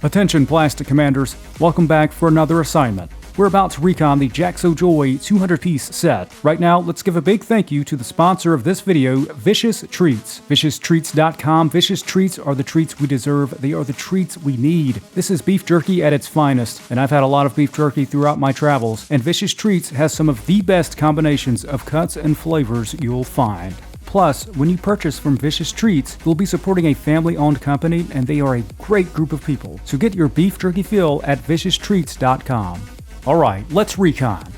Attention Plastic Commanders, welcome back for another assignment. We're about to recon the JaxoJoy 200-piece set. Right now, let's give a big thank you to the sponsor of this video, Vicious Treats. ViciousTreats.com. Vicious Treats are the treats we deserve. They are the treats we need. This is beef jerky at its finest, and I've had a lot of beef jerky throughout my travels, and Vicious Treats has some of the best combinations of cuts and flavors you'll find. Plus, when you purchase from Vicious Treats, you'll be supporting a family-owned company, and they are a great group of people. So get your beef jerky fill at ViciousTreats.com. Alright, let's recon.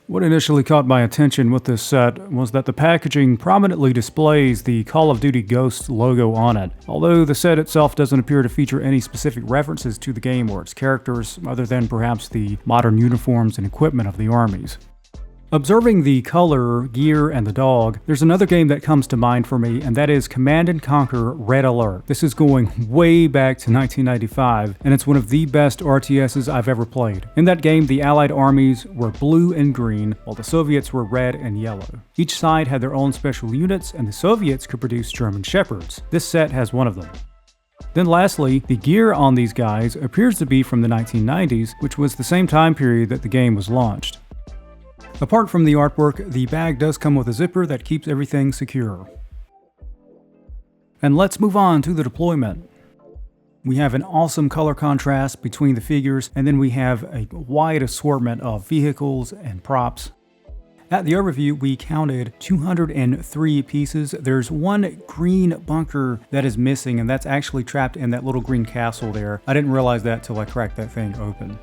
What initially caught my attention with this set was that the packaging prominently displays the Call of Duty Ghosts logo on it. Although the set itself doesn't appear to feature any specific references to the game or its characters, other than perhaps the modern uniforms and equipment of the armies. Observing the color, gear, and the dog, there's another game that comes to mind for me, and that is Command & Conquer Red Alert. This is going way back to 1995, and it's one of the best RTSs I've ever played. In that game, the Allied armies were blue and green, while the Soviets were red and yellow. Each side had their own special units, and the Soviets could produce German Shepherds. This set has one of them. Then lastly, the gear on these guys appears to be from the 1990s, which was the same time period that the game was launched. Apart from the artwork, the bag does come with a zipper that keeps everything secure. And let's move on to the deployment. We have an awesome color contrast between the figures, and then we have a wide assortment of vehicles and props. At the overview, we counted 203 pieces. There's one green bunker that is missing, and that's actually trapped in that little green castle there. I didn't realize that till I cracked that thing open.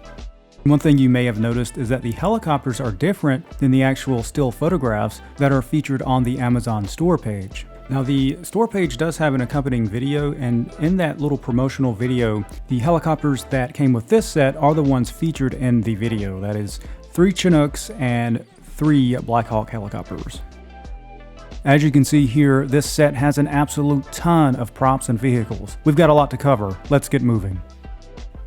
One thing you may have noticed is that the helicopters are different than the actual still photographs that are featured on the Amazon store page. Now the store page does have an accompanying video, and in that little promotional video, the helicopters that came with this set are the ones featured in the video. That is 3 Chinooks and 3 Black Hawk helicopters. As you can see here, this set has an absolute ton of props and vehicles. We've got a lot to cover. Let's get moving.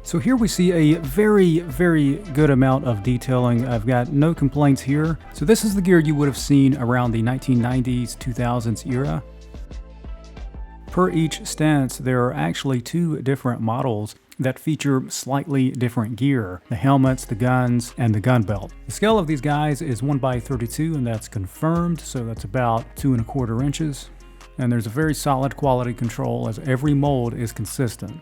So here we see a very good amount of detailing. I've got no complaints here. So this is the gear you would have seen around the 1990s, 2000s era. Per each stance, there are actually 2 different models that feature slightly different gear: the helmets, the guns, and the gun belt. The scale of these guys is 1/32, and that's confirmed, so that's about 2 1/4 inches. And there's a very solid quality control as every mold is consistent.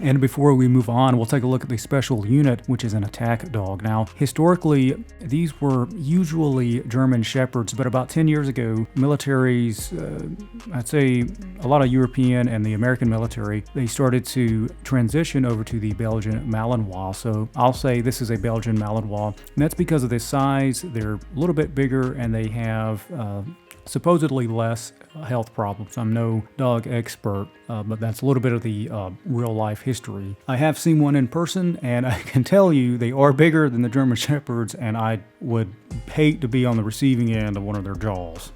And before we move on, we'll take a look at the special unit, which is an attack dog. Now, historically, these were usually German Shepherds, but about 10 years ago, militaries, I'd say a lot of European and the American military, they started to transition over to the Belgian Malinois. So I'll say this is a Belgian Malinois, and that's because of their size. They're a little bit bigger, and they have supposedly less health problems. I'm no dog expert, but that's a little bit of the real life history. I have seen one in person, and I can tell you they are bigger than the German Shepherds, and I would hate to be on the receiving end of one of their jaws.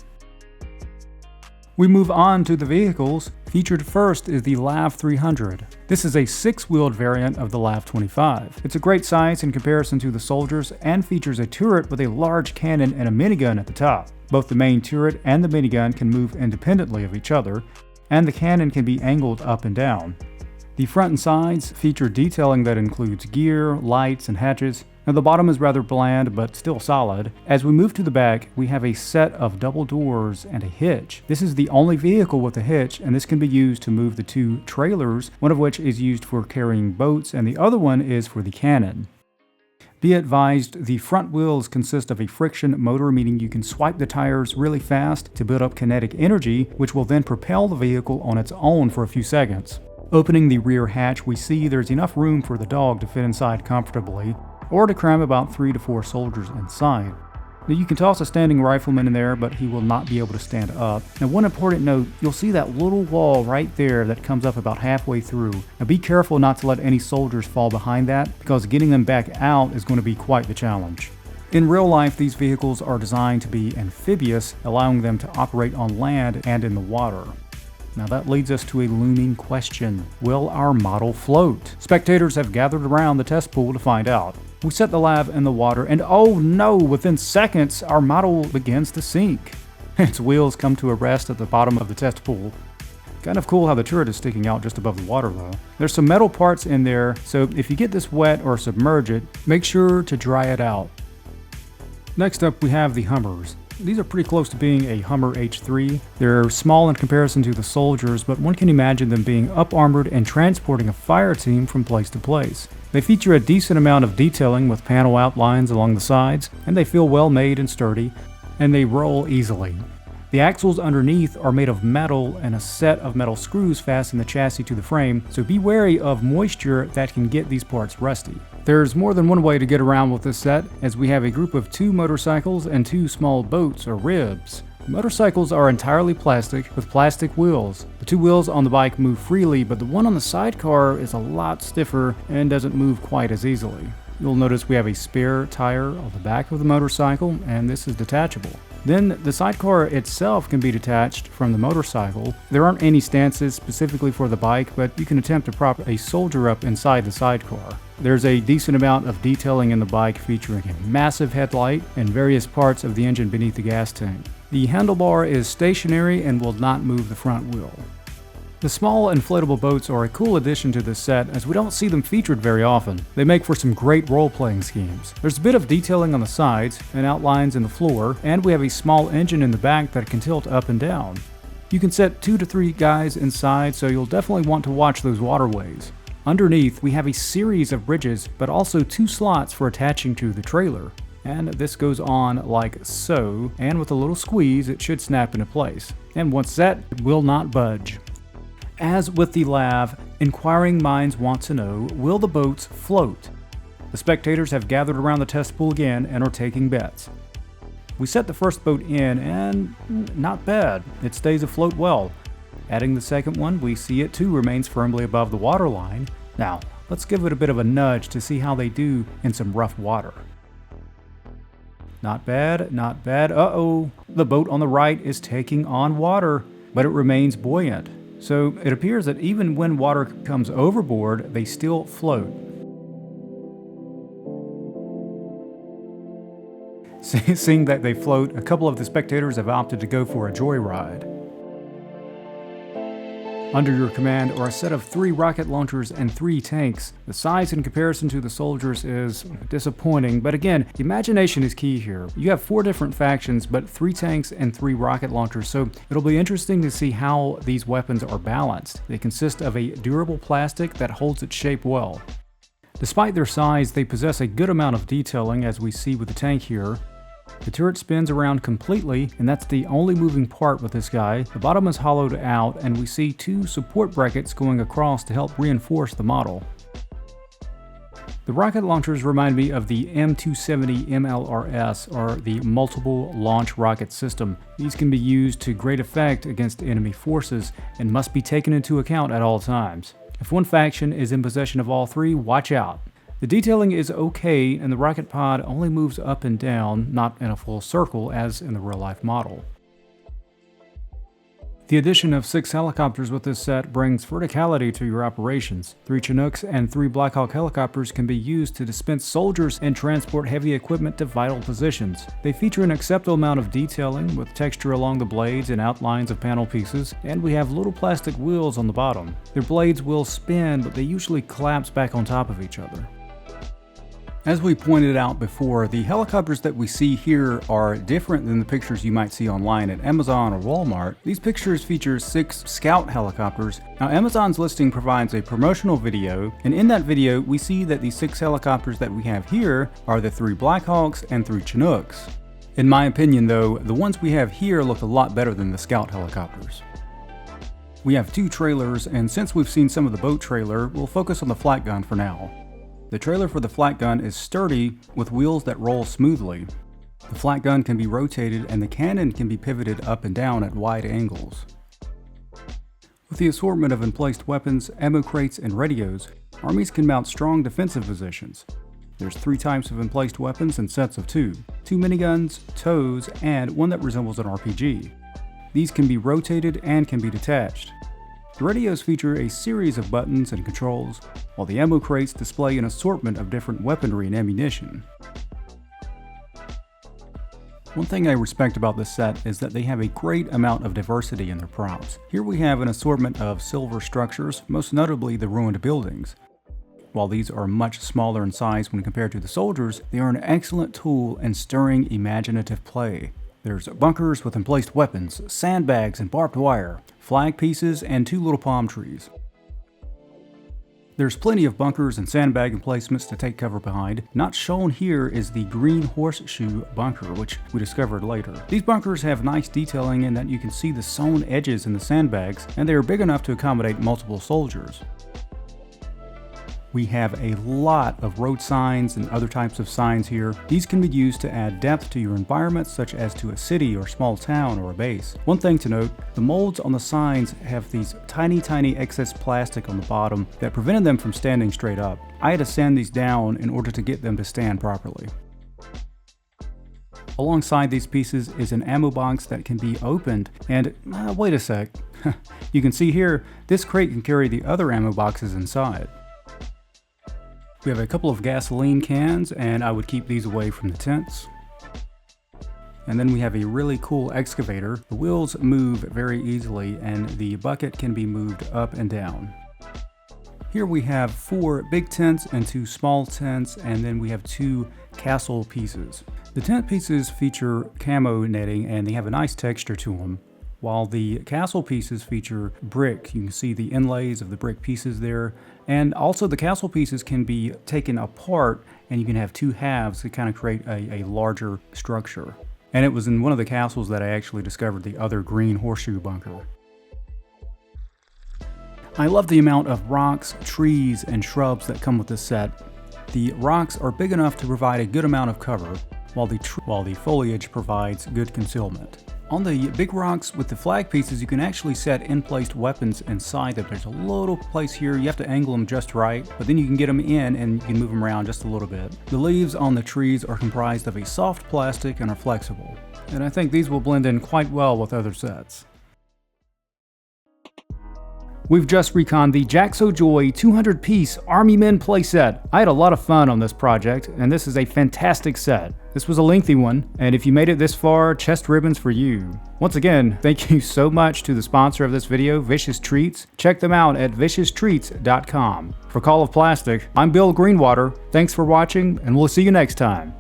We move on to the vehicles. Featured first is the LAV 300. This is a 6-wheeled variant of the LAV 25. It's a great size in comparison to the soldiers and features a turret with a large cannon and a minigun at the top. Both the main turret and the minigun can move independently of each other, and the cannon can be angled up and down. The front and sides feature detailing that includes gear, lights, and hatches. Now the bottom is rather bland, but still solid. As we move to the back, we have a set of double doors and a hitch. This is the only vehicle with a hitch, and this can be used to move the two trailers, one of which is used for carrying boats, and the other one is for the cannon. Be advised, the front wheels consist of a friction motor, meaning you can swipe the tires really fast to build up kinetic energy, which will then propel the vehicle on its own for a few seconds. Opening the rear hatch, we see there's enough room for the dog to fit inside comfortably, or to cram about 3 to 4 soldiers inside. Now you can toss a standing rifleman in there, but he will not be able to stand up. Now one important note, you'll see that little wall right there that comes up about halfway through. Now be careful not to let any soldiers fall behind that, because getting them back out is going to be quite the challenge. In real life, these vehicles are designed to be amphibious, allowing them to operate on land and in the water. Now that leads us to a looming question. Will our model float? Spectators have gathered around the test pool to find out. We set the lav in the water, and oh no, within seconds, our model begins to sink. Its wheels come to a rest at the bottom of the test pool. Kind of cool how the turret is sticking out just above the water though. There's some metal parts in there, so if you get this wet or submerge it, make sure to dry it out. Next up we have the Hummers. These are pretty close to being a Hummer H3. They're small in comparison to the soldiers, but one can imagine them being up-armored and transporting a fire team from place to place. They feature a decent amount of detailing with panel outlines along the sides, and they feel well made and sturdy, and they roll easily. The axles underneath are made of metal, and a set of metal screws fasten the chassis to the frame, so be wary of moisture that can get these parts rusty. There's more than one way to get around with this set, as we have a group of 2 motorcycles and 2 small boats or ribs. The motorcycles are entirely plastic with plastic wheels. The 2 wheels on the bike move freely, but the one on the sidecar is a lot stiffer and doesn't move quite as easily. You'll notice we have a spare tire on the back of the motorcycle, and this is detachable. Then the sidecar itself can be detached from the motorcycle. There aren't any stances specifically for the bike, but you can attempt to prop a soldier up inside the sidecar. There's a decent amount of detailing in the bike, featuring a massive headlight and various parts of the engine beneath the gas tank. The handlebar is stationary and will not move the front wheel. The small inflatable boats are a cool addition to this set, as we don't see them featured very often. They make for some great role-playing schemes. There's a bit of detailing on the sides and outlines in the floor, and we have a small engine in the back that can tilt up and down. You can set 2 to 3 guys inside, so you'll definitely want to watch those waterways. Underneath, we have a series of bridges, but also 2 slots for attaching to the trailer. And this goes on like so, and with a little squeeze, it should snap into place. And once set, it will not budge. As with the lav, inquiring minds want to know, will the boats float? The spectators have gathered around the test pool again and are taking bets. We set the first boat in, and not bad. It stays afloat well. Adding the second one, we see it too remains firmly above the waterline. Now, let's give it a bit of a nudge to see how they do in some rough water. Not bad, not bad. Uh-oh, the boat on the right is taking on water, but it remains buoyant. So it appears that even when water comes overboard, they still float. Seeing that they float, a couple of the spectators have opted to go for a joyride. Under your command are a set of 3 rocket launchers and 3 tanks. The size in comparison to the soldiers is disappointing, but again, the imagination is key here. You have 4 different factions, but 3 tanks and 3 rocket launchers, so it'll be interesting to see how these weapons are balanced. They consist of a durable plastic that holds its shape well. Despite their size, they possess a good amount of detailing, as we see with the tank here. The turret spins around completely, and that's the only moving part with this guy. The bottom is hollowed out, and we see 2 support brackets going across to help reinforce the model. The rocket launchers remind me of the M270 MLRS, or the Multiple Launch Rocket System. These can be used to great effect against enemy forces, and must be taken into account at all times. If one faction is in possession of all 3, watch out. The detailing is okay, and the rocket pod only moves up and down, not in a full circle as in the real-life model. The addition of 6 helicopters with this set brings verticality to your operations. 3 Chinooks and 3 Black Hawk helicopters can be used to dispense soldiers and transport heavy equipment to vital positions. They feature an acceptable amount of detailing with texture along the blades and outlines of panel pieces, and we have little plastic wheels on the bottom. Their blades will spin, but they usually collapse back on top of each other. As we pointed out before, the helicopters that we see here are different than the pictures you might see online at Amazon or Walmart. These pictures feature 6 Scout helicopters. Now, Amazon's listing provides a promotional video, and in that video we see that the 6 helicopters that we have here are the 3 Blackhawks and 3 Chinooks. In my opinion though, the ones we have here look a lot better than the Scout helicopters. We have 2 trailers, and since we've seen some of the boat trailer, we'll focus on the flat gun for now. The trailer for the flat gun is sturdy with wheels that roll smoothly. The flat gun can be rotated and the cannon can be pivoted up and down at wide angles. With the assortment of emplaced weapons, ammo crates, and radios, armies can mount strong defensive positions. There's 3 types of emplaced weapons in sets of 2 miniguns, tows, and one that resembles an RPG. These can be rotated and can be detached. The radios feature a series of buttons and controls, while the ammo crates display an assortment of different weaponry and ammunition. One thing I respect about this set is that they have a great amount of diversity in their props. Here we have an assortment of silver structures, most notably the ruined buildings. While these are much smaller in size when compared to the soldiers, they are an excellent tool in stirring imaginative play. There's bunkers with emplaced weapons, sandbags and barbed wire, flag pieces, and 2 little palm trees. There's plenty of bunkers and sandbag emplacements to take cover behind. Not shown here is the green horseshoe bunker, which we discovered later. These bunkers have nice detailing in that you can see the sewn edges in the sandbags, and they are big enough to accommodate multiple soldiers. We have a lot of road signs and other types of signs here. These can be used to add depth to your environment, such as to a city or small town or a base. One thing to note, the molds on the signs have these tiny excess plastic on the bottom that prevented them from standing straight up. I had to sand these down in order to get them to stand properly. Alongside these pieces is an ammo box that can be opened, and wait a sec. You can see here, this crate can carry the other ammo boxes inside. We have a couple of gasoline cans, and I would keep these away from the tents. And then we have a really cool excavator. The wheels move very easily and the bucket can be moved up and down. Here we have 4 big tents and 2 small tents, and then we have 2 castle pieces. The tent pieces feature camo netting and they have a nice texture to them, while the castle pieces feature brick. You can see the inlays of the brick pieces there. And also the castle pieces can be taken apart and you can have 2 halves to kind of create a larger structure. And it was in one of the castles that I actually discovered the other green horseshoe bunker. I love the amount of rocks, trees, and shrubs that come with this set. The rocks are big enough to provide a good amount of cover, while the foliage provides good concealment. On the big rocks with the flag pieces, you can actually set in-placed weapons inside them. There's a little place here, you have to angle them just right, but then you can get them in and you can move them around just a little bit. The leaves on the trees are comprised of a soft plastic and are flexible, and I think these will blend in quite well with other sets. We've just reconned the JaxoJoy 200-piece Army Men playset. I had a lot of fun on this project, and this is a fantastic set. This was a lengthy one, and if you made it this far, chest ribbons for you. Once again, thank you so much to the sponsor of this video, Vicious Treats. Check them out at ViciousTreats.com. For Call of Plastic, I'm Bill Greenwater. Thanks for watching, and we'll see you next time.